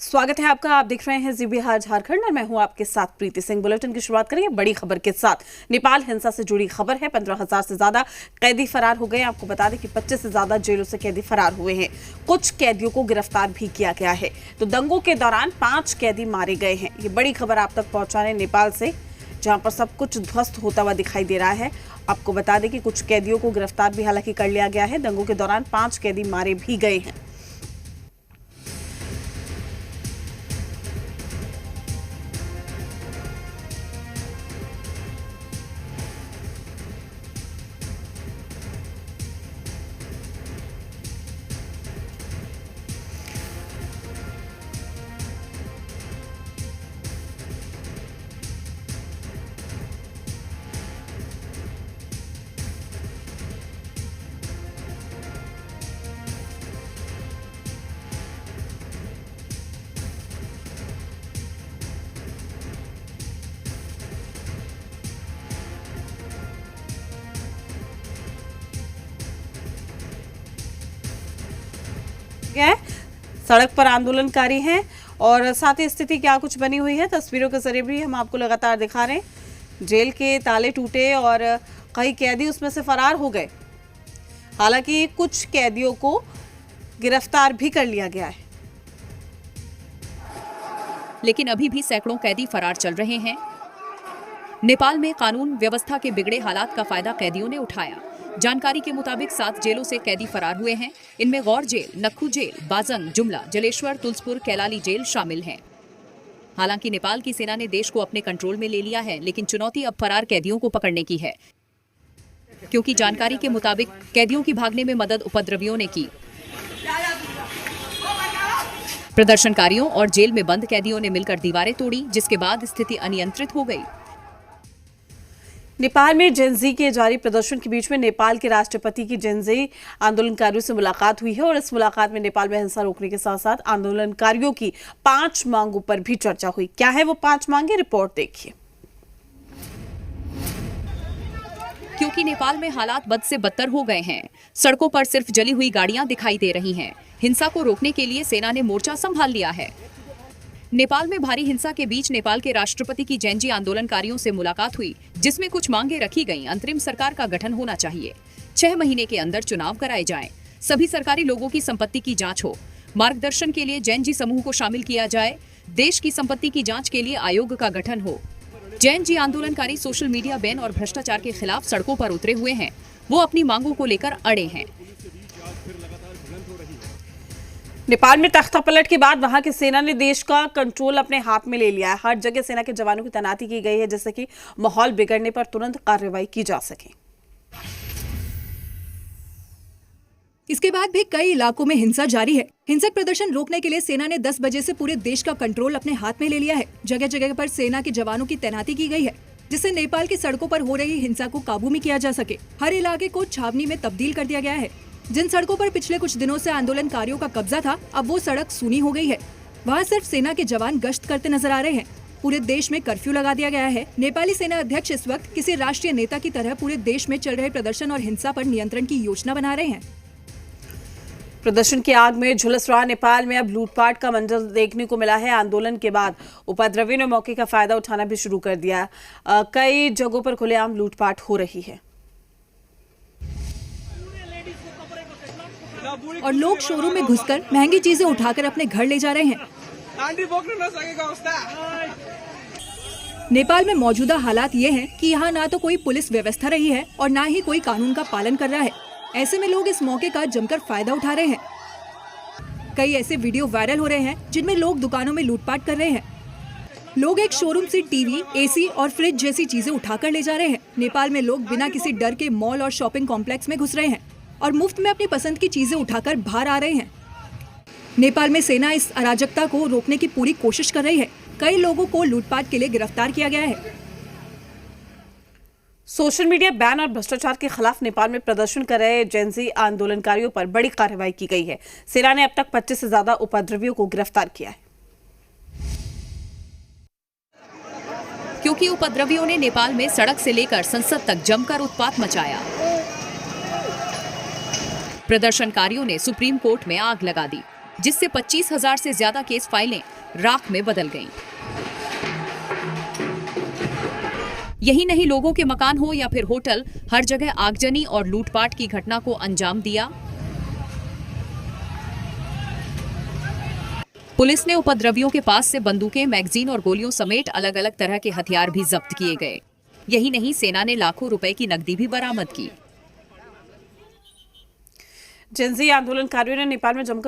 स्वागत है आपका। आप देख रहे हैं जी बिहार झारखंड और मैं हूं आपके साथ प्रीति सिंह। बुलेटिन की शुरुआत करेंगे बड़ी खबर के साथ। नेपाल हिंसा से जुड़ी खबर है। 15,000 से ज्यादा कैदी फरार हो गए। आपको बता दें कि 25 से ज्यादा जेलों से कैदी फरार हुए हैं। कुछ कैदियों को गिरफ्तार भी किया गया है। तो दंगों के दौरान 5 कैदी मारे गए हैं। ये बड़ी खबर आप तक पहुंचाने नेपाल से, जहां पर सब कुछ ध्वस्त होता हुआ दिखाई दे रहा है। आपको बता दें कि कुछ कैदियों को गिरफ्तार भी हालांकि कर लिया गया है। दंगों के दौरान 5 कैदी मारे भी गए हैं। है सड़क पर आंदोलनकारी हैं और साथ ही स्थिति क्या कुछ बनी हुई है तस्वीरों के जरिए भी हम आपको लगातार दिखा रहे हैं। जेल के ताले टूटे और कई कैदी उसमें से फरार हो गए। हालांकि कुछ कैदियों को गिरफ्तार भी कर लिया गया है, लेकिन अभी भी सैकड़ों कैदी फरार चल रहे हैं। नेपाल में कानून व्यवस्था के बिगड़े हालात का फायदा कैदियों ने उठाया। जानकारी के मुताबिक 7 जेलों से कैदी फरार हुए हैं। इनमें गौर जेल, नक्खू जेल, बाजंग, जुमला, जलेश्वर, तुलसपुर, कैलाली जेल शामिल हैं। हालांकि नेपाल की सेना ने देश को अपने कंट्रोल में ले लिया है, लेकिन चुनौती अब फरार कैदियों को पकड़ने की है, क्योंकि जानकारी के मुताबिक कैदियों की भागने में मदद उपद्रवियों ने की। प्रदर्शनकारियों और जेल में बंद कैदियों ने मिलकर दीवारें तोड़ी, जिसके बाद स्थिति अनियंत्रित हो गई। नेपाल में जेनजी के जारी प्रदर्शन के बीच में नेपाल के राष्ट्रपति की जेनजी आंदोलनकारियों से मुलाकात हुई है और इस मुलाकात में नेपाल में हिंसा रोकने के साथ साथ आंदोलनकारियों की 5 मांगों पर भी चर्चा हुई। क्या है वो 5 मांगे, रिपोर्ट देखिए। क्योंकि नेपाल में हालात बद से बदतर हो गए हैं। सड़कों पर सिर्फ जली हुई गाड़ियां दिखाई दे रही हैं। हिंसा को रोकने के लिए सेना ने मोर्चा संभाल लिया है। नेपाल में भारी हिंसा के बीच नेपाल के राष्ट्रपति की जेनजी आंदोलनकारियों से मुलाकात हुई, जिसमें कुछ मांगे रखी गईं। अंतरिम सरकार का गठन होना चाहिए। 6 महीने के अंदर चुनाव कराए जाएं। सभी सरकारी लोगों की संपत्ति की जांच हो। मार्गदर्शन के लिए जेनजी समूह को शामिल किया जाए। देश की संपत्ति की जांच के लिए आयोग का गठन हो। जेनजी आंदोलनकारी सोशल मीडिया बैन और भ्रष्टाचार के खिलाफ सड़कों पर उतरे हुए हैं। वो अपनी मांगों को लेकर अड़े हैं। नेपाल में तख्ता पलट के बाद वहां की सेना ने देश का कंट्रोल अपने हाथ में ले लिया है। हर जगह सेना के जवानों की तैनाती की गई है, जिससे कि माहौल बिगड़ने पर तुरंत कार्रवाई की जा सके। इसके बाद भी कई इलाकों में हिंसा जारी है। हिंसक प्रदर्शन रोकने के लिए सेना ने 10 बजे से पूरे देश का कंट्रोल अपने हाथ में ले लिया है। जगह जगह पर सेना के जवानों की तैनाती की गई है, जिससे नेपाल की सड़कों पर हो रही हिंसा को काबू में किया जा सके। हर इलाके को छावनी में तब्दील कर दिया गया है। जिन सड़कों पर पिछले कुछ दिनों से आंदोलनकारियों का कब्जा था, अब वो सड़क सूनी हो गई है। वहाँ सिर्फ सेना के जवान गश्त करते नजर आ रहे हैं। पूरे देश में कर्फ्यू लगा दिया गया है। नेपाली सेना अध्यक्ष इस वक्त किसी राष्ट्रीय नेता की तरह पूरे देश में चल रहे प्रदर्शन और हिंसा पर नियंत्रण की योजना बना रहे हैं। प्रदर्शन की आग में झुलस रहा नेपाल में अब लूटपाट का मंजर देखने को मिला है। आंदोलन के बाद उपद्रवियों ने मौके का फायदा उठाना भी शुरू कर दिया। कई जगहों पर खुलेआम लूटपाट हो रही है और लोग शोरूम में घुसकर महंगी चीजें उठाकर अपने घर ले जा रहे हैं। नेपाल में मौजूदा हालात ये हैं कि यहाँ ना तो कोई पुलिस व्यवस्था रही है और ना ही कोई कानून का पालन कर रहा है। ऐसे में लोग इस मौके का जमकर फायदा उठा रहे हैं। कई ऐसे वीडियो वायरल हो रहे हैं जिनमें लोग दुकानों में लूटपाट कर रहे हैं। लोग एक शोरूम से टीवी, एसी और फ्रिज जैसी चीजें उठाकर ले जा रहे हैं। नेपाल में लोग बिना किसी डर के मॉल और शॉपिंग कॉम्प्लेक्स में घुस रहे हैं और मुफ्त में अपनी पसंद की चीजें उठाकर बाहर आ रहे हैं। नेपाल में सेना इस अराजकता को रोकने की पूरी कोशिश कर रही है। कई लोगों को लूटपाट के लिए गिरफ्तार किया गया है। सोशल मीडिया बैन और भ्रष्टाचार के खिलाफ नेपाल में प्रदर्शन कर रहे जेनजी आंदोलनकारियों पर बड़ी कार्रवाई की गई है। सेना ने अब तक 25 से ज्यादा उपद्रवियों को गिरफ्तार किया है। क्योंकि उपद्रवियों ने नेपाल में सड़क से लेकर संसद तक जमकर उत्पात मचाया। प्रदर्शनकारियों ने सुप्रीम कोर्ट में आग लगा दी। जिससे 25,000 से ज्यादा केस फाइलें राख में बदल गईं। यही नहीं, लोगों के मकान हो या फिर होटल, हर जगह आगजनी और लूटपाट की घटना को अंजाम दिया। पुलिस ने उपद्रवियों के पास से बंदूकें, मैगजीन और गोलियों समेत अलग अलग तरह के हथियार भी जब्त किए गए। यही नहीं, सेना ने लाखों रुपए की नकदी भी बरामद की। जेन ज़ी आंदोलनकारियों ने नेपाल में जमकर